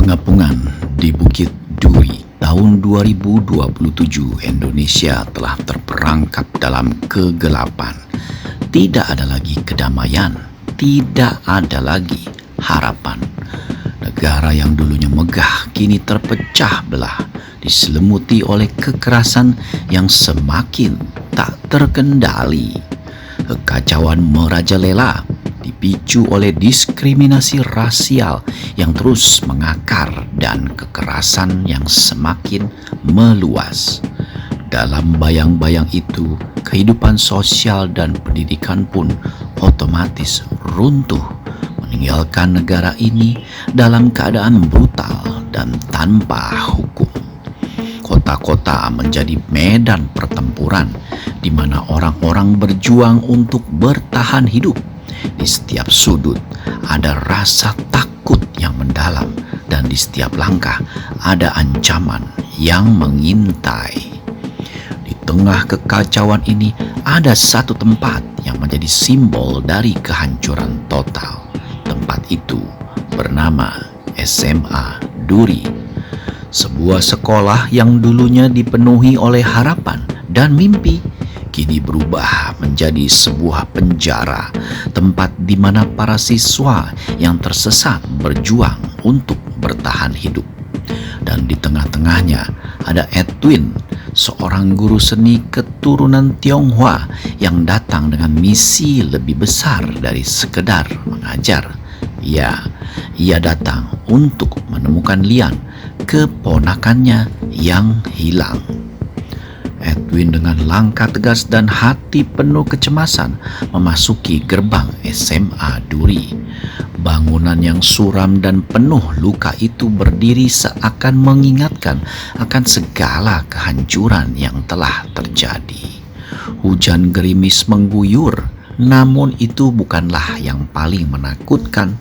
Pengepungan di Bukit Duri tahun 2027, Indonesia telah terperangkap dalam kegelapan. Tidak ada lagi kedamaian, tidak ada lagi harapan. Negara yang dulunya megah kini terpecah belah, diselimuti oleh kekerasan yang semakin tak terkendali. Kekacauan merajalela, dipicu oleh diskriminasi rasial yang terus mengakar dan kekerasan yang semakin meluas. Dalam bayang-bayang itu, kehidupan sosial dan pendidikan pun otomatis runtuh, meninggalkan negara ini dalam keadaan brutal dan tanpa hukum. Kota-kota menjadi medan pertempuran di mana orang-orang berjuang untuk bertahan hidup. Di setiap sudut ada rasa takut yang mendalam, dan di setiap langkah ada ancaman yang mengintai. Di tengah kekacauan ini ada satu tempat yang menjadi simbol dari kehancuran total. Tempat itu bernama SMA Duri. Sebuah sekolah yang dulunya dipenuhi oleh harapan dan mimpi, kini berubah menjadi sebuah penjara, tempat di mana para siswa yang tersesat berjuang untuk bertahan hidup. Dan di tengah-tengahnya ada Edwin, seorang guru seni keturunan Tionghoa yang datang dengan misi lebih besar dari sekedar mengajar. Ya, ia datang untuk menemukan Lian, keponakannya yang hilang. Edwin dengan langkah tegas dan hati penuh kecemasan memasuki gerbang SMA Duri. Bangunan yang suram dan penuh luka itu berdiri seakan mengingatkan akan segala kehancuran yang telah terjadi. Hujan gerimis mengguyur, namun itu bukanlah yang paling menakutkan.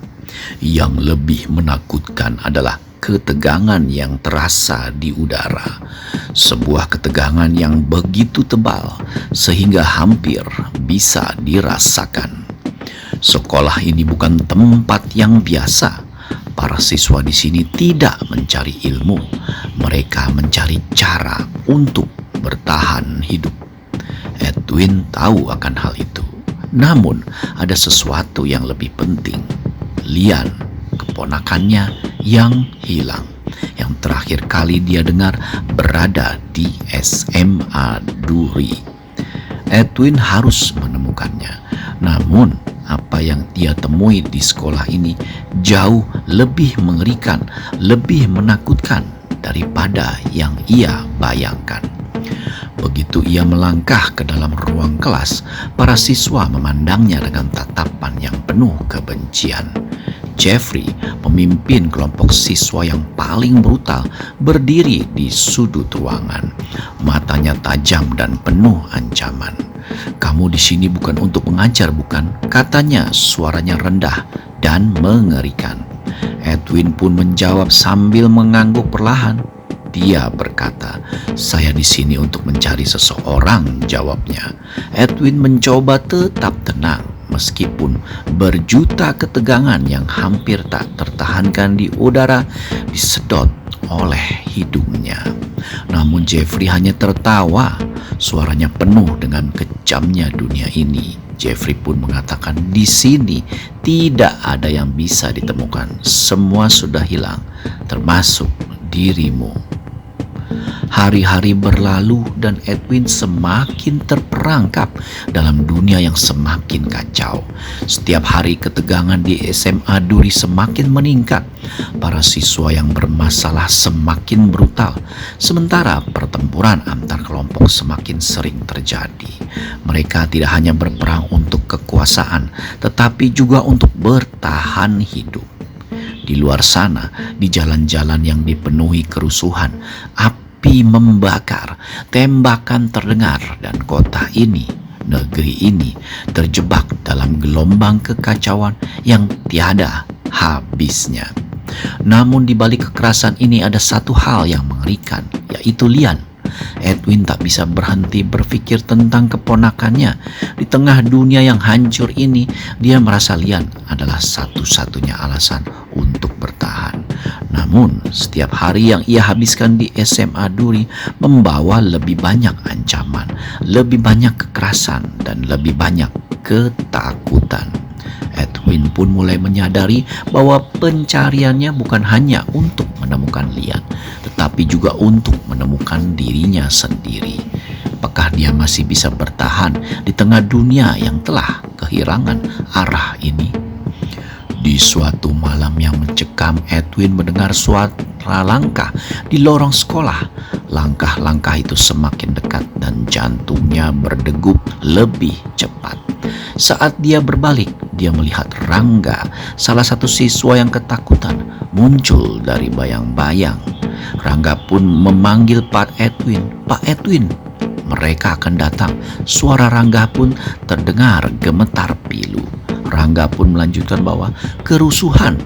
Yang lebih menakutkan adalah ketegangan yang terasa di udara. Sebuah ketegangan yang begitu tebal sehingga hampir bisa dirasakan. Sekolah ini bukan tempat yang biasa. Para siswa di sini tidak mencari ilmu. Mereka mencari cara untuk bertahan hidup. Edwin tahu akan hal itu. Namun ada sesuatu yang lebih penting. Lian, keponakannya yang hilang, yang terakhir kali dia dengar berada di SMA Duri. Edwin harus menemukannya. Namun apa yang dia temui di sekolah ini jauh lebih mengerikan, lebih menakutkan daripada yang ia bayangkan. Begitu ia melangkah ke dalam ruang kelas, para siswa memandangnya dengan tatapan yang penuh kebencian. Jeffrey, pemimpin kelompok siswa yang paling brutal, berdiri di sudut ruangan. Matanya tajam dan penuh ancaman. "Kamu di sini bukan untuk mengajar, bukan?" katanya, suaranya rendah dan mengerikan. Edwin pun menjawab sambil mengangguk perlahan. Dia berkata, "Saya di sini untuk mencari seseorang," jawabnya. Edwin mencoba tetap tenang, meskipun berjuta ketegangan yang hampir tak tertahankan di udara disedot oleh hidungnya. Namun Jeffrey hanya tertawa, suaranya penuh dengan kejamnya dunia ini. Jeffrey pun mengatakan, "Di sini tidak ada yang bisa ditemukan. Semua sudah hilang, termasuk dirimu." Hari-hari berlalu dan Edwin semakin terperangkap dalam dunia yang semakin kacau. Setiap hari ketegangan di SMA Duri semakin meningkat. Para siswa yang bermasalah semakin brutal, sementara pertempuran antar kelompok semakin sering terjadi. Mereka tidak hanya berperang untuk kekuasaan, tetapi juga untuk bertahan hidup. Di luar sana, di jalan-jalan yang dipenuhi kerusuhan, api membakar, tembakan terdengar, dan kota ini, negeri ini, terjebak dalam gelombang kekacauan yang tiada habisnya. Namun di balik kekerasan ini ada satu hal yang mengerikan, yaitu Lian, Edwin tak bisa berhenti berpikir tentang keponakannya. Di tengah dunia yang hancur ini, dia merasa Lian adalah satu-satunya alasan untuk bertahan. Namun, setiap hari yang ia habiskan di SMA Duri membawa lebih banyak ancaman, lebih banyak kekerasan, dan lebih banyak ketakutan. Edwin pun mulai menyadari bahwa pencariannya bukan hanya untuk menemukan Lian, tetapi juga untuk menemukan dirinya sendiri. Apakah dia masih bisa bertahan di tengah dunia yang telah kehilangan arah ini? Di suatu malam yang mencekam, Edwin mendengar suara langkah di lorong sekolah. Langkah-langkah itu semakin dekat dan jantungnya berdegup lebih cepat. Saat dia berbalik, dia melihat Rangga, salah satu siswa yang ketakutan, muncul dari bayang-bayang. Rangga pun memanggil Pak Edwin. Pak Edwin, mereka akan datang. Suara Rangga pun terdengar gemetar pilu. Rangga pun melanjutkan bahwa kerusuhan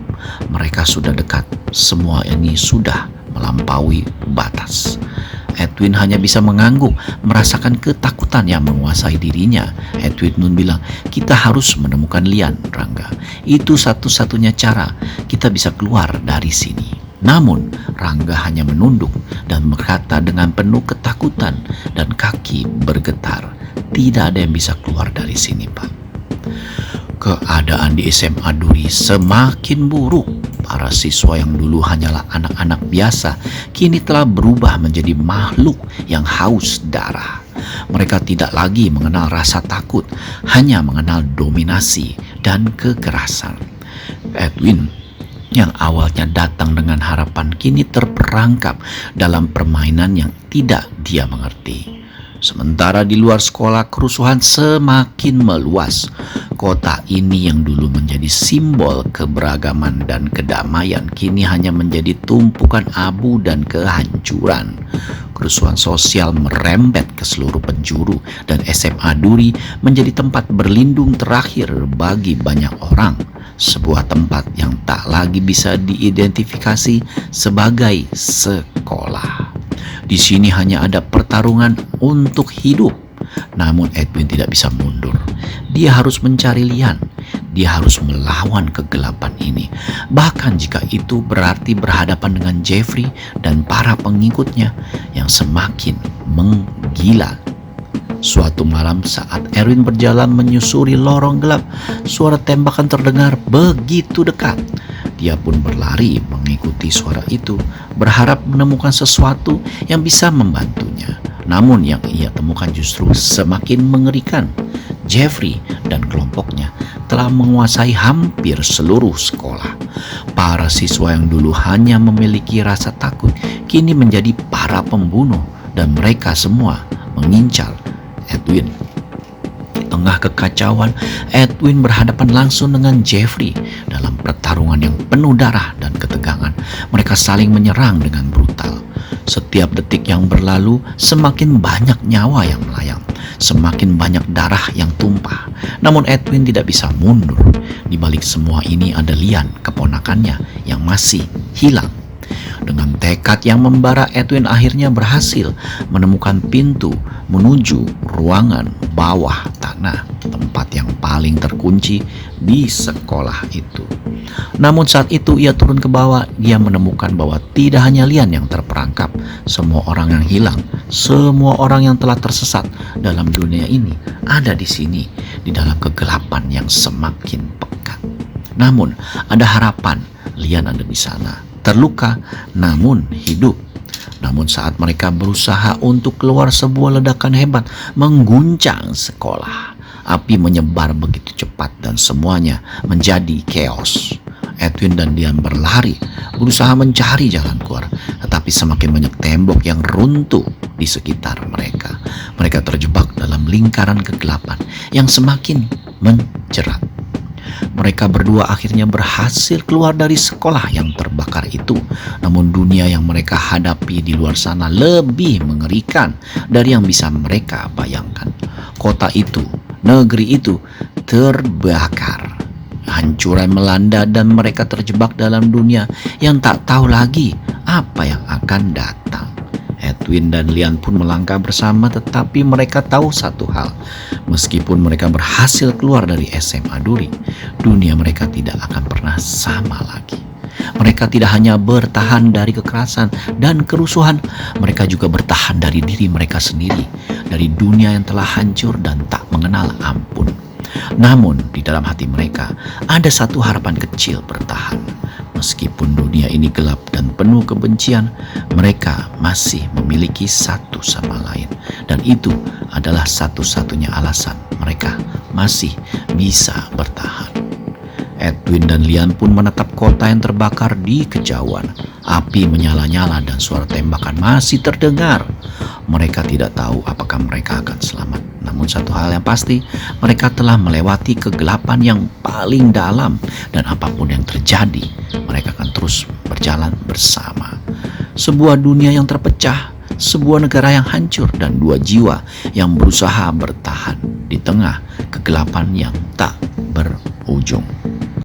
mereka sudah dekat. Semua ini sudah melampaui batas. Edwin hanya bisa mengangguk, merasakan ketakutan yang menguasai dirinya. Edwin pun bilang, kita harus menemukan Lian, Rangga. Itu satu-satunya cara kita bisa keluar dari sini. Namun, Rangga hanya menunduk dan berkata dengan penuh ketakutan dan kaki bergetar, tidak ada yang bisa keluar dari sini, Pak. Keadaan di SMA Duri semakin buruk. Para siswa yang dulu hanyalah anak-anak biasa, kini telah berubah menjadi makhluk yang haus darah. Mereka tidak lagi mengenal rasa takut, hanya mengenal dominasi dan kekerasan. Edwin yang awalnya datang dengan harapan kini terperangkap dalam permainan yang tidak dia mengerti. Sementara di luar sekolah, kerusuhan semakin meluas. Kota ini yang dulu menjadi simbol keberagaman dan kedamaian kini hanya menjadi tumpukan abu dan kehancuran. Kerusuhan sosial merembet ke seluruh penjuru dan SMA Duri menjadi tempat berlindung terakhir bagi banyak orang. Sebuah tempat yang tak lagi bisa diidentifikasi sebagai sekolah. Di sini hanya ada pertarungan untuk hidup. Namun Edwin tidak bisa mundur. Dia harus mencari Lian. Dia harus melawan kegelapan ini. Bahkan jika itu berarti berhadapan dengan Jeffrey dan para pengikutnya yang semakin menggila. Suatu malam saat Erwin berjalan menyusuri lorong gelap, suara tembakan terdengar begitu dekat. Dia pun berlari mengikuti suara itu, berharap menemukan sesuatu yang bisa membantunya. Namun yang ia temukan justru semakin mengerikan. Jeffrey dan kelompoknya telah menguasai hampir seluruh sekolah. Para siswa yang dulu hanya memiliki rasa takut, kini menjadi para pembunuh dan mereka semua mengincar Edwin. Di tengah kekacauan, Edwin berhadapan langsung dengan Jeffrey. Dalam pertarungan yang penuh darah dan ketegangan, mereka saling menyerang dengan brutal. Setiap detik yang berlalu, semakin banyak nyawa yang melayang, semakin banyak darah yang tumpah. Namun Edwin tidak bisa mundur. Di balik semua ini ada Lian, keponakannya yang masih hilang. Dengan tekad yang membara, Edwin akhirnya berhasil menemukan pintu menuju ruangan bawah tanah, tempat yang paling terkunci di sekolah itu. Namun saat itu ia turun ke bawah, dia menemukan bahwa tidak hanya Lian yang terperangkap, semua orang yang hilang, semua orang yang telah tersesat dalam dunia ini ada di sini, di dalam kegelapan yang semakin pekat. Namun ada harapan, Lian ada di sana. Terluka namun hidup. Namun saat mereka berusaha untuk keluar, sebuah ledakan hebat mengguncang sekolah. Api menyebar begitu cepat dan semuanya menjadi chaos. Edwin dan Lian berlari, berusaha mencari jalan keluar, tetapi semakin banyak tembok yang runtuh di sekitar mereka. Mereka terjebak dalam lingkaran kegelapan yang semakin menjerat. Mereka berdua akhirnya berhasil keluar dari sekolah yang terbakar itu. Namun dunia yang mereka hadapi di luar sana lebih mengerikan dari yang bisa mereka bayangkan. Kota itu, negeri itu terbakar. Hancuran melanda dan mereka terjebak dalam dunia yang tak tahu lagi apa yang akan datang. Edwin dan Lian pun melangkah bersama, tetapi mereka tahu satu hal. Meskipun mereka berhasil keluar dari SMA Duri, dunia mereka tidak akan pernah sama lagi. Mereka tidak hanya bertahan dari kekerasan dan kerusuhan, mereka juga bertahan dari diri mereka sendiri, dari dunia yang telah hancur dan tak mengenal ampun. Namun di dalam hati mereka ada satu harapan kecil bertahan. Meskipun dunia ini gelap dan penuh kebencian, mereka masih memiliki satu sama lain. Dan itu adalah satu-satunya alasan mereka masih bisa bertahan. Edwin dan Lian pun menatap kota yang terbakar di kejauhan. Api menyala-nyala dan suara tembakan masih terdengar. Mereka tidak tahu apakah mereka akan selamat. Namun satu hal yang pasti, mereka telah melewati kegelapan yang paling dalam. Dan apapun yang terjadi, mereka akan terus berjalan bersama. Sebuah dunia yang terpecah, sebuah negara yang hancur, dan dua jiwa yang berusaha bertahan di tengah kegelapan yang tak berujung.